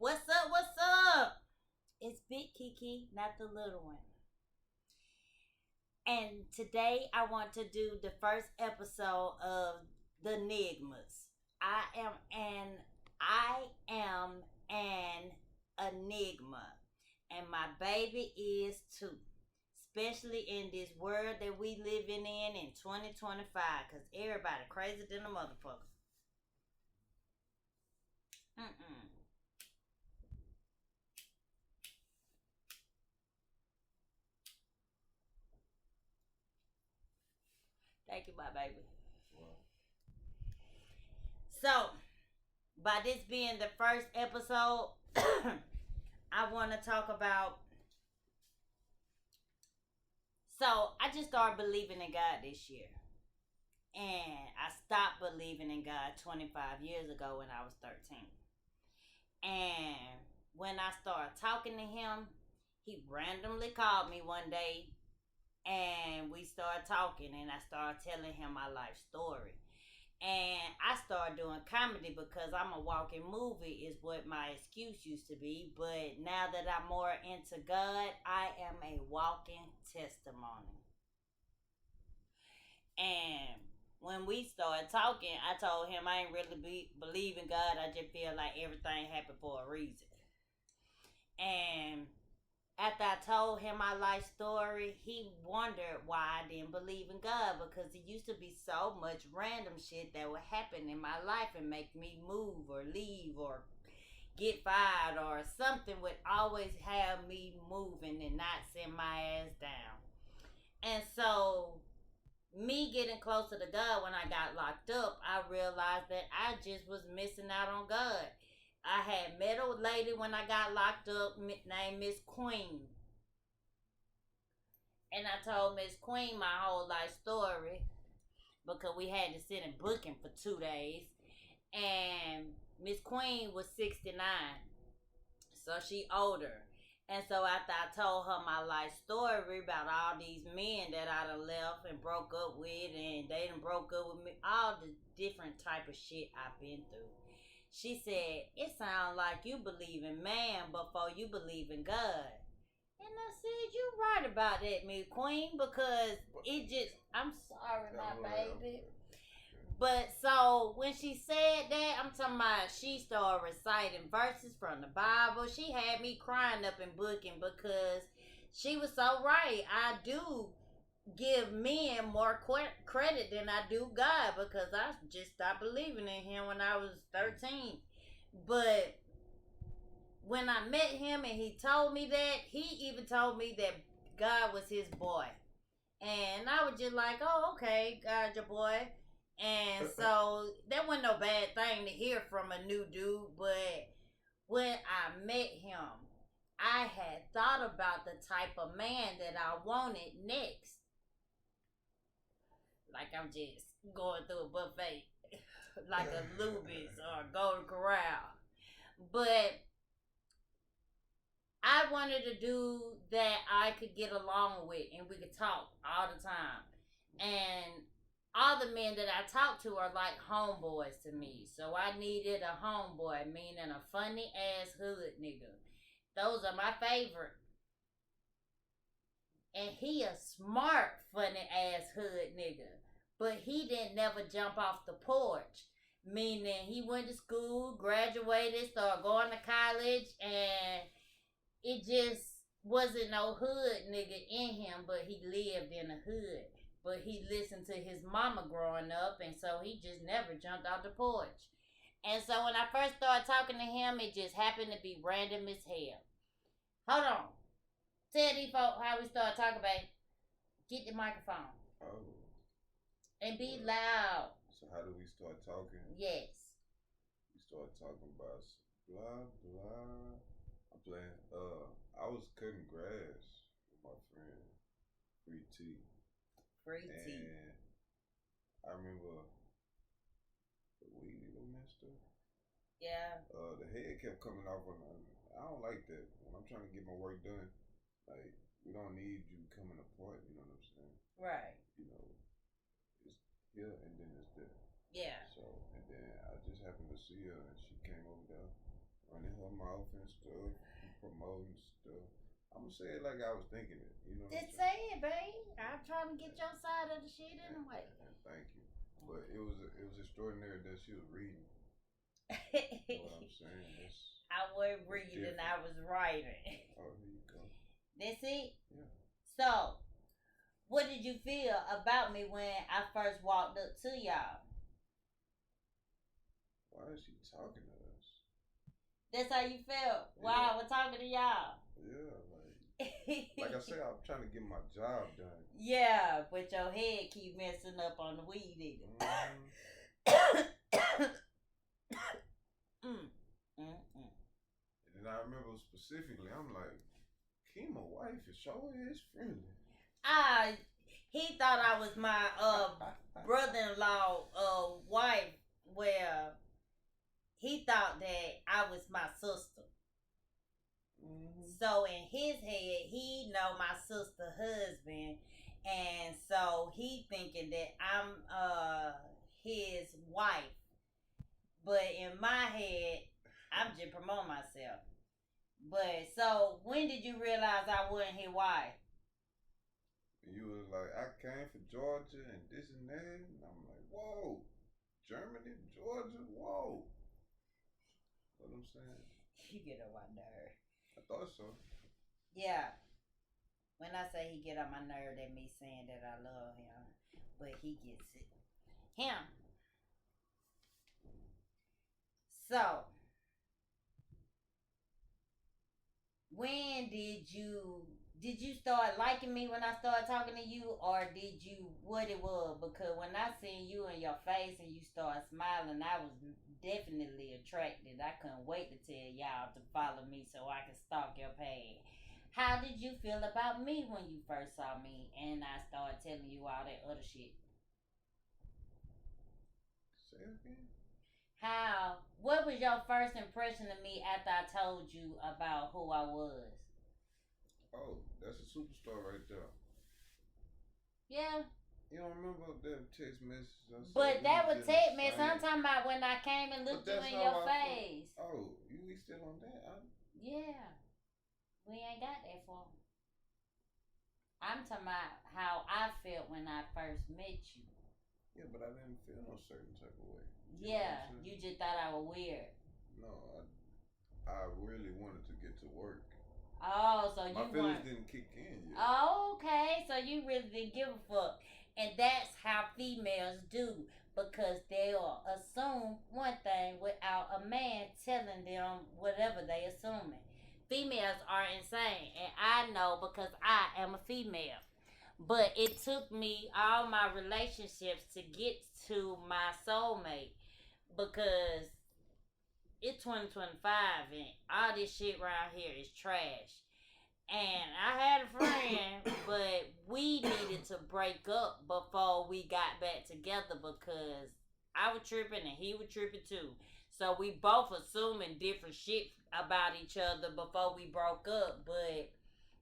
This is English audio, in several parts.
What's up? What's up? It's Big Kiki, not the little one. And today I want to do the first episode of the NIGMAS. I am an enigma. And my baby is too. Especially in this world that we living in 2025. Cause everybody crazy than a motherfucker. Mm-mm. Thank you, my baby. Wow. So, by this being the first episode, I want to talk about. So, I just started believing in God this year. And I stopped believing in God 25 years ago when I was 13. And when I started talking to him, he randomly called me one day and we started talking and I started telling him my life story. And I started doing comedy because I'm a walking movie is what my excuse used to be. But now that I'm more into God, I am a walking testimony. And when we started talking, I told him I ain't really believe in God. I just feel like everything happened for a reason. And after I told him my life story, he wondered why I didn't believe in God because it used to be so much random shit that would happen in my life and make me move or leave or get fired or something would always have me moving and not send my ass down. And so me getting closer to God when I got locked up, I realized that I just was missing out on God. I had met a lady when I got locked up named Miss Queen. And I told Miss Queen my whole life story because we had to sit in booking for 2 days. And Miss Queen was 69. So she older. And so after I told her my life story about all these men that I done left and broke up with and they done broke up with me, all the different type of shit I've been through. She said, it sounds like you believe in man before you believe in God. And I said, you right about that, Miss Queen, because it just, I'm sorry, my baby. But so when she said that, I'm talking about she started reciting verses from the Bible. She had me crying up in booking because she was so right. I do give men more credit than I do God because I just stopped believing in him when I was 13. But when I met him and he told me that, he even told me that God was his boy. And I was just like, oh, okay, God, your boy. And so that wasn't no bad thing to hear from a new dude. But when I met him, I had thought about the type of man that I wanted next. Like I'm just going through a buffet, like a Luby's or a Golden Corral. But I wanted a dude that I could get along with and we could talk all the time. And all the men that I talk to are like homeboys to me. So I needed a homeboy, meaning a funny ass hood nigga. Those are my favorite. And he a smart, funny ass hood nigga. But he didn't never jump off the porch. Meaning he went to school, graduated, started going to college, and it just wasn't no hood nigga in him, but he lived in the hood. But he listened to his mama growing up, and so he just never jumped off the porch. And so when I first started talking to him, it just happened to be random as hell. Hold on. Tell these folk how we started talking, babe. Get the microphone. Oh. And be Well, loud. so how do we start talking? Yes. We start talking about blah blah. I'm playing. I was cutting grass with my friend, Free T, Free tea. and I remember the weed little mister. Yeah. The head kept coming off on. I don't like that when I'm trying to get my work done. Like we don't need you coming apart. You know what I'm saying? Right. You know, it's here and then it's there. Yeah. So and then I just happened to see her and she came over there running her mouth and stuff, promoting stuff. I'm gonna say it like I was thinking it. You know. Just say it, babe. I'm trying to get your side of the shit anyway. And thank you. But it was extraordinary that she was reading. You know what I'm saying? I wasn't reading, I was writing. Oh, here you go. That's it? Yeah. So, what did you feel about me when I first walked up to y'all? Why is she talking to us? That's how you felt while I was talking to y'all? Yeah, like I said, I'm trying to get my job done. Yeah, but your head keep messing up on the weed eating. And then I remember specifically, I'm like, Kima wife is sure is friendly. He thought I was my brother-in-law wife. Well, he thought that I was my sister. So in his head, he know my sister husband, and so he thinking that I'm his wife. But in my head, I'm just promoting myself. But so when did you realize I wasn't his wife? You was like, I came from Georgia and this and that, and I'm like, whoa, Germany, Georgia, whoa. What I'm saying? You get on my nerve. I thought so. Yeah. When I say he get on my nerve, that me saying that I love him. But he gets it. Him. So, when did you start liking me when I started talking to you, or did you, what it was? Because when I seen you in your face and you started smiling, I was definitely attracted. I couldn't wait to tell y'all to follow me so I could stalk your page. How did you feel about me when you first saw me and I started telling you all that other shit? Say it again? What was your first impression of me after I told you about who I was? Oh, that's a superstar right there. Yeah. You don't remember that text message? But that was text message. I'm talking about when I came and looked you in your face. Oh, we still on that? Yeah. We ain't got that far. I'm talking about how I felt when I first met you. Yeah, but I didn't feel no certain type of way. Yeah, you just thought I was weird. No, I really wanted to get to work. Oh, so my feelings didn't kick in yet. Oh, okay, so you really didn't give a fuck. And that's how females do, because they'll assume one thing without a man telling them whatever they assuming. Females are insane, and I know because I am a female. But it took me all my relationships to get to my soulmate, because it's 2025 and all this shit around here is trash. And I had a friend, but we needed to break up before we got back together because I was tripping and he was tripping too. So we both assuming different shit about each other before we broke up, but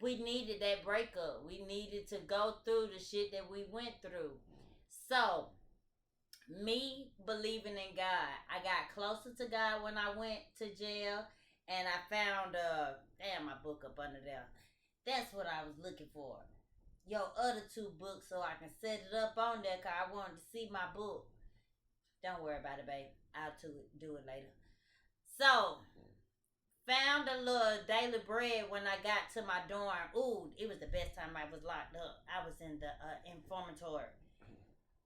we needed that breakup. We needed to go through the shit that we went through. So, me believing in God, I got closer to God when I went to jail, and I found my book up under there. That's what I was looking for. Your other two books so I can set it up on there because I wanted to see my book. Don't worry about it, babe. I'll do it later. So, found a little daily bread when I got to my dorm. Ooh, it was the best time I was locked up. I was in the infirmary.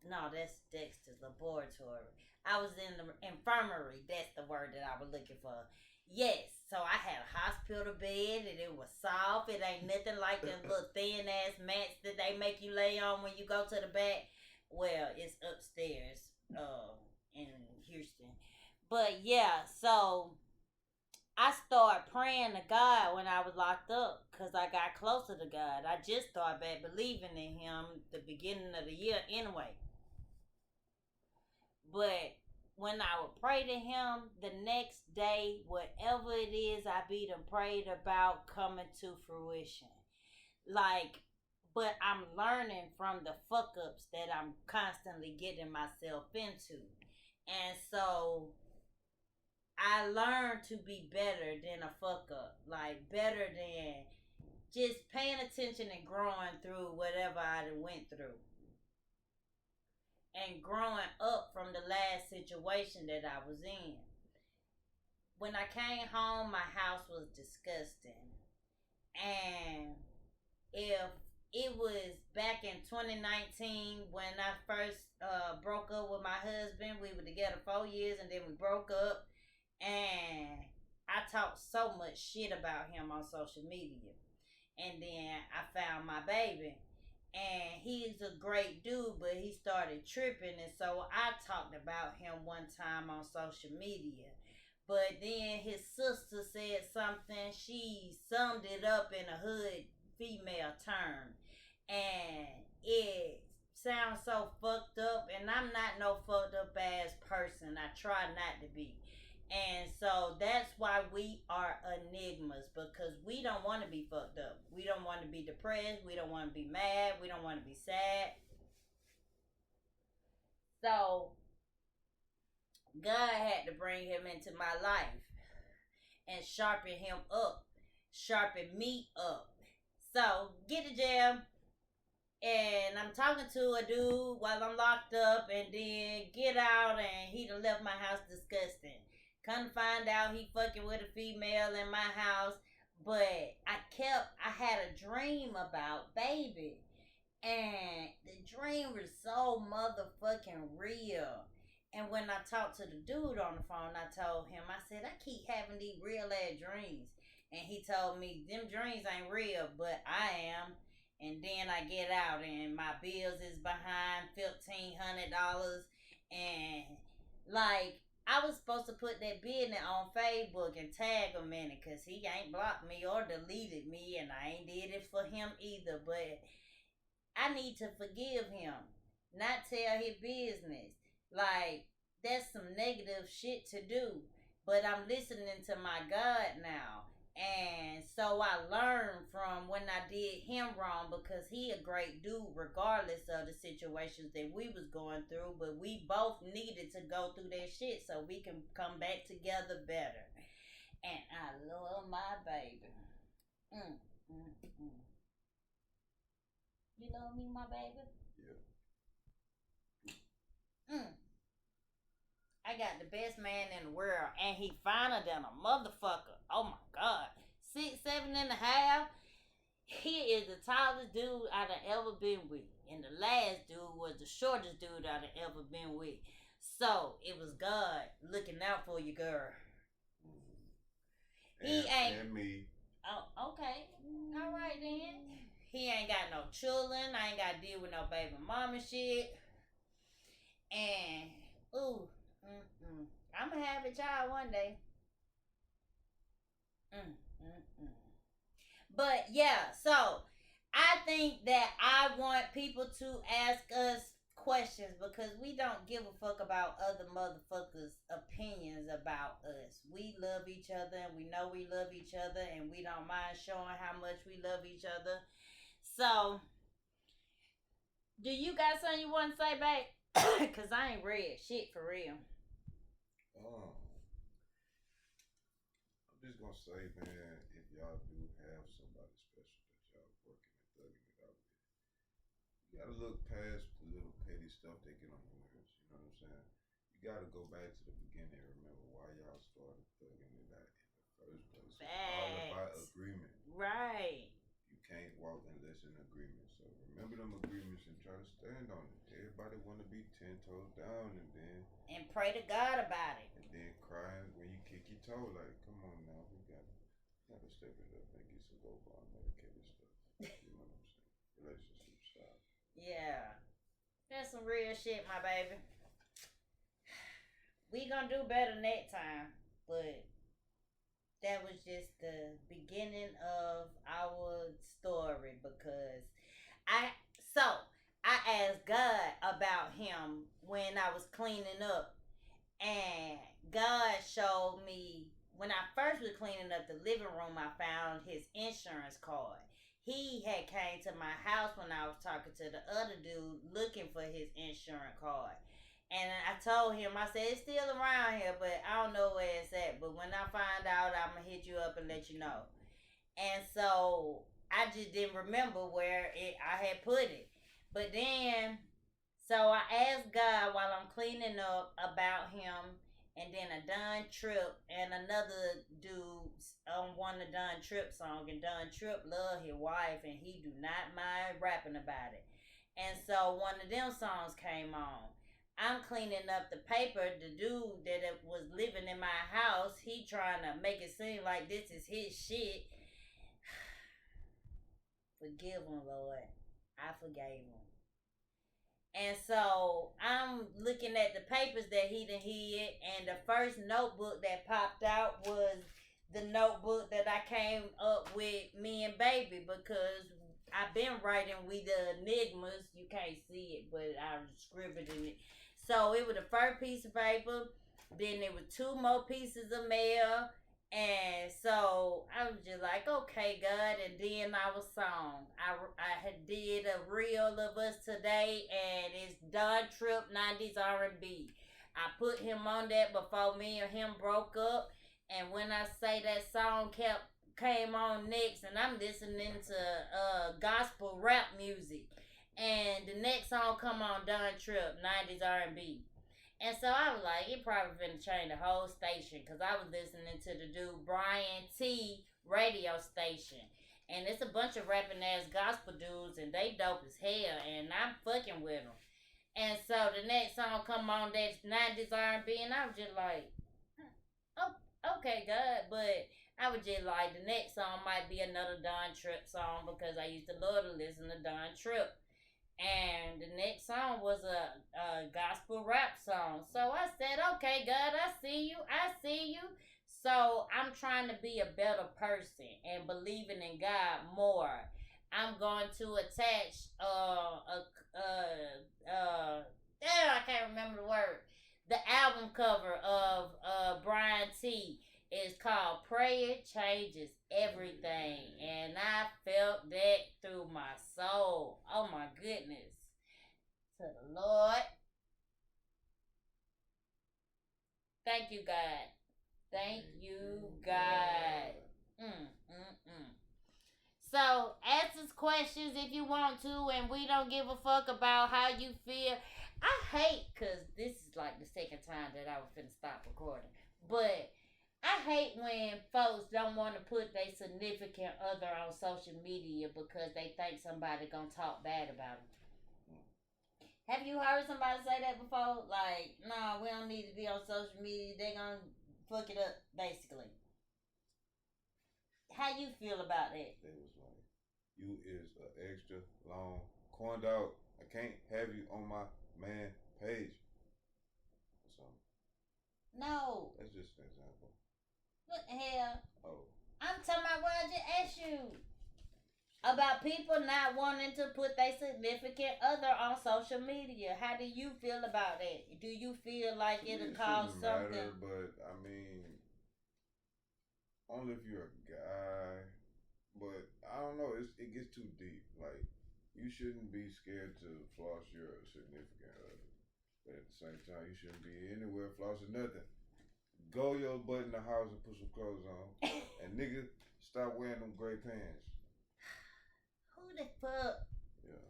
No, that's Dexter's laboratory. I was in the infirmary. That's the word that I was looking for. Yes, so I had a hospital bed and it was soft. It ain't nothing like them little thin ass mats that they make you lay on when you go to the back. Well, it's upstairs in Houston. But yeah, so I started praying to God when I was locked up because I got closer to God. I just started back believing in Him the beginning of the year anyway. But when I would pray to Him the next day, whatever it is I be done prayed about coming to fruition. But I'm learning from the fuck ups that I'm constantly getting myself into. And so I learned to be better than a fuck up. Like, better than just paying attention and growing through whatever I done went through. And growing up from the last situation that I was in. When I came home, my house was disgusting. And if it was back in 2019 when I first broke up with my husband, we were together 4 years and then we broke up. And I talked so much shit about him on social media. And then I found my baby. And he's a great dude, but he started tripping. And so I talked about him one time on social media. But then his sister said something. She summed it up in a hood female term. And it sounds so fucked up. And I'm not no fucked up ass person. I try not to be. And so that's why we are enigmas, because we don't want to be fucked up. We don't want to be depressed. We don't want to be mad. We don't want to be sad. So God had to bring him into my life and sharpen him up, sharpen me up. So get a jam. And I'm talking to a dude while I'm locked up, and then get out and he done left my house disgusting. Come to find out he fucking with a female in my house. But I had a dream about baby. And the dream was so motherfucking real. And when I talked to the dude on the phone, I told him, I said, I keep having these real ass dreams. And he told me, them dreams ain't real, but I am. And then I get out and my bills is behind $1,500. And like, I was supposed to put that business on Facebook and tag him in it, because he ain't blocked me or deleted me, and I ain't did it for him either. But I need to forgive him, not tell his business. Like, that's some negative shit to do. But I'm listening to my God now. And so I learned from when I did him wrong, because he a great dude regardless of the situations that we was going through. But we both needed to go through that shit so we can come back together better. And I love my baby. You love me, my baby? Yeah. I got the best man in the world, and he finer than a motherfucker. Oh my God. 6'7.5". He is the tallest dude I done ever been with. And the last dude was the shortest dude I done ever been with. So it was God looking out for you, girl. He ain't. And me. Oh, okay. All right then. He ain't got no children. I ain't got to deal with no baby mama shit. And I'm gonna have a child one day. But yeah, so I think that I want people to ask us questions, because we don't give a fuck about other motherfuckers' opinions about us. We love each other, and we know we love each other, and we don't mind showing how much we love each other. So, do you got something you want to say, babe? Because I ain't read shit for real. I'm just gonna say, man, if y'all do have somebody special that y'all working and thugging it out with, you gotta look past the little petty stuff they get on your nerves. You know what I'm saying? You gotta go back to the beginning and remember why y'all started thugging it out in the first place. It's all about agreement. Right. You can't walk unless in agreement. So remember them agreements and try to stand on it. Everybody want to be 10 toes down and pray to God about it. And then crying when you kick your toe. Like, come on now, we gotta step it up and get some go-bar medicated stuff. You know what I'm saying? Relationship style. Yeah, that's some real shit, my baby. We gonna do better next time, but that was just the beginning of our story, because I asked God about him when I was cleaning up, and God showed me, when I first was cleaning up the living room, I found his insurance card. He had came to my house when I was talking to the other dude looking for his insurance card. And I told him, I said, it's still around here, but I don't know where it's at. But when I find out, I'm going to hit you up and let you know. And so I just didn't remember where I had put it. But then, so I asked God while I'm cleaning up about him. And then a Don Trip and another dude on one of Don Trip songs. And Don Trip love his wife and he do not mind rapping about it. And so one of them songs came on. I'm cleaning up the paper. The dude that was living in my house, he trying to make it seem like this is his shit. Forgive him, Lord. I forgave him. And so I'm looking at the papers that he done hid, and the first notebook that popped out was the notebook that I came up with me and baby, because I've been writing with the NIGMAS. You can't see it, but I scribbled in it. So it was the first piece of paper, then there were 2 more pieces of mail, and so I was just like, okay, God. And then our song, I had did a reel of us today, and it's Don Trip 90s R&B. I put him on that before me and him broke up, and when I say that song came on next, and I'm listening to gospel rap music, and the next song come on Don Trip 90s R&B. And so I was like, it probably finna change the whole station, because I was listening to the dude Brian T radio station. And it's a bunch of rapping ass gospel dudes, and they dope as hell, and I'm fucking with them. And so the next song come on, that's 90s R&B, and I was just like, oh, okay, God. But I was just like, the next song might be another Don Trip song, because I used to love to listen to Don Trip. And the next song was a gospel rap song. So I said, okay, God, I see you. So I'm trying to be a better person and believing in God more. I'm going to attach I can't remember the word. The album cover of Brian T is called Prayer Changes Everything. And I felt that through my soul. Oh my goodness. To the Lord. Thank you, God. Thank you, God. So ask us questions if you want to, and we don't give a fuck about how you feel. I hate, because this is like the second time that I was finna stop recording, but I hate when folks don't want to put their significant other on social media because they think somebody gonna talk bad about them. Have you heard somebody say that before? Like, no, we don't need to be on social media. They gonna fuck it up, basically. How you feel about that? They was like, you is an extra long corn dog. I can't have you on my man page. So. No. That's just an example. What the hell? Oh. I'm talking about what I just asked you. About people not wanting to put their significant other on social media. How do you feel about that? Do you feel like it'll cause something? Matter, but I mean, only if you're a guy. But I don't know. It gets too deep. Like, you shouldn't be scared to floss your significant other. But at the same time, you shouldn't be anywhere flossing nothing. Go your butt in the house and put some clothes on. And nigga, stop wearing them gray pants. Who the fuck? Yeah.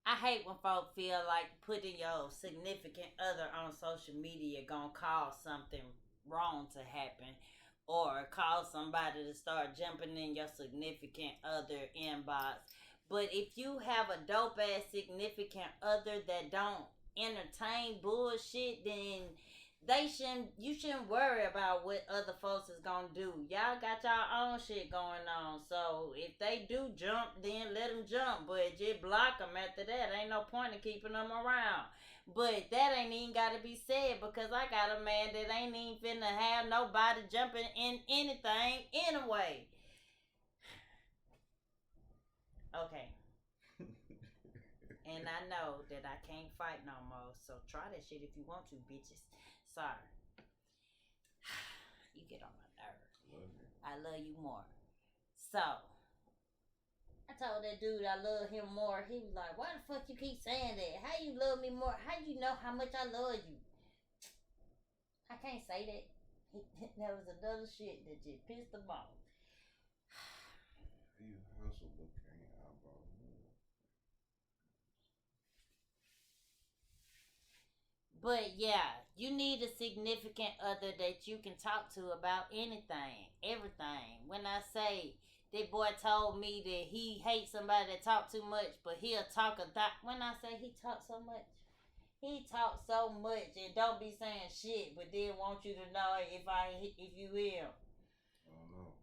I hate when folk feel like putting your significant other on social media gonna cause something wrong to happen, or cause somebody to start jumping in your significant other inbox. But if you have a dope ass significant other that don't entertain bullshit, then you shouldn't worry about what other folks is gonna do. Y'all got y'all own shit going on. So if they do jump, then let them jump. But just block them after that. Ain't no point in keeping them around. But that ain't even gotta be said, because I got a man that ain't even finna have nobody jumping in anything anyway. Okay. And I know that I can't fight no more. So try that shit if you want to, bitches. Sorry. You get on my nerves. I love you more. So, I I told that dude I love him more. He was like, why the fuck you keep saying that? How you love me more? How you know how much I love you? I can't say that. That was another shit that just pissed him off. You hustle, but can't eyeball more. But yeah, you need a significant other that you can talk to about anything, everything. When I say that boy told me that he hates somebody that talk too much, but he'll talk a lot. When I say he talks so much, he talks so much and don't be saying shit, but then want you to know if you will. I don't know.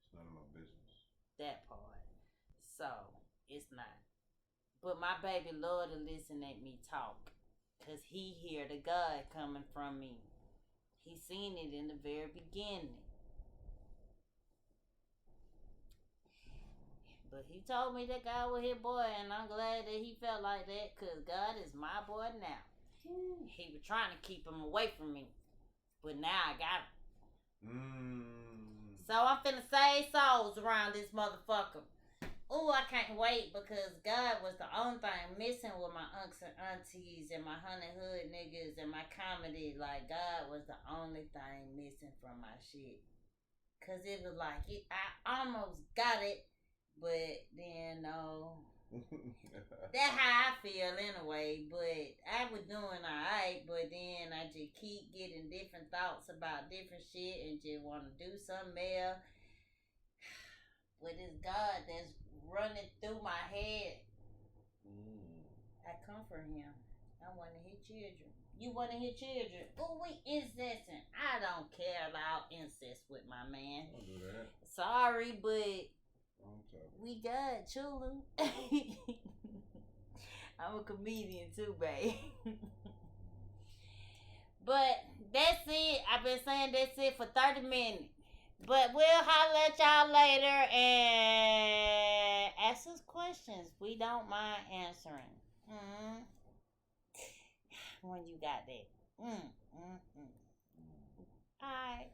It's none of my business. That part. So it's not. But my baby love to listen at me talk. Cause he hear the God coming from me. He seen it in the very beginning. But he told me that God was his boy, and I'm glad that he felt like that, cause God is my boy now. He was trying to keep him away from me, but now I got him. So I'm finna save souls around this motherfucker. Oh, I can't wait, because God was the only thing missing with my uncles and aunties and my honey hood niggas and my comedy. Like, God was the only thing missing from my shit. Cause it was like, I almost got it, but then no. That's how I feel anyway. But I was doing alright, but then I just keep getting different thoughts about different shit and just want to do something else. But it's God that's running through my head. I comfort him. I want to hear children. You want to hear children? Oh, we incesting. I don't care about incest with my man. Don't do that. Sorry, but we got children. I'm a comedian too, babe. But that's it. I've been saying that's it for 30 minutes. But we'll holler at y'all later and ask us questions. We don't mind answering. When you got that. Alright.